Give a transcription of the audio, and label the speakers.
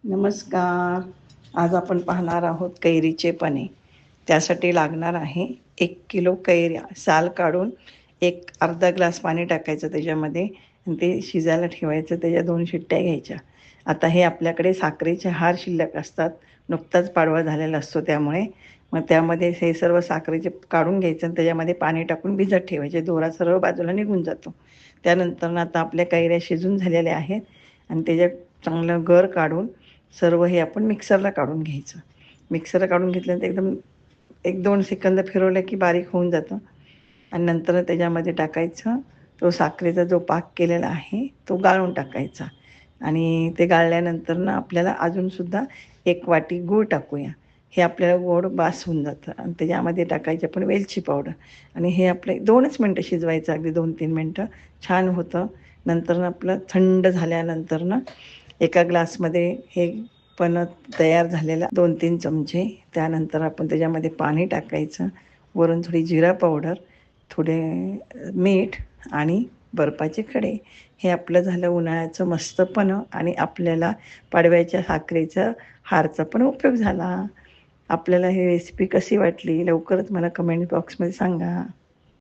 Speaker 1: नमस्कार. आज आपण पाहणार आहोत कैरीचे पने. त्यासाठी लागणार आहे 1 किलो कैऱ्या. साल काढून एक अर्धा ग्लास पाणी टाकायचं त्याच्यामध्ये आणि ते शिजायला ठेवायचं. त्याच्या 2 शिट्ट्या घ्यायच्या. आता हे आपल्याकडे साखरेचे हार शिल्लक असतात. नुकताच पाडवा झालेला असतो त्यामुळे मग त्यामध्ये हे सर्व साखरेचे काढून घ्यायचं आणि त्याच्यामध्ये पाणी टाकून भिजत ठेवायचे. दोरा सर्व बाजूला निघून जातो. त्यानंतर आता आपल्या कैऱ्या शिजून झालेल्या आहेत आणि त्याच्यात चांगलं गर काढून सर्व हे आपण मिक्सरला काढून घ्यायचं. मिक्सरला काढून घेतल्यानंतर एकदम 1-2 सेकंद फिरवलं की बारीक होऊन जातं आणि नंतर त्याच्यामध्ये टाकायचं तो साखरेचा जो पाक केलेला आहे तो गाळून टाकायचा आणि ते गाळल्यानंतर ना आपल्याला अजूनसुद्धा 1 वाटी गूळ टाकूया. हे आपल्याला गोड बास होऊन जातं आणि त्याच्यामध्ये टाकायची आपण वेलची पावडर आणि हे आपले 2च मिनटं शिजवायचं, अगदी 2-3 मिनटं छान होतं. नंतर आपलं थंड झाल्यानंतर ना एका ग्लासमध्ये हे पण तयार झालेला 2-3 चमचे. त्यानंतर आपण त्याच्यामध्ये पाणी टाकायचं. वरून थोडी जिरा पावडर, थोडे मीठ आणि बर्फाचे खडे. हे आपलं झालं उन्हाळ्याचं मस्त पन्हं आणि आपल्याला पाडव्याच्या साखरेचा हारचा पण उपयोग झाला. आपल्याला ही रेसिपी कशी वाटली लवकरच मला कमेंट बॉक्समध्ये सांगा.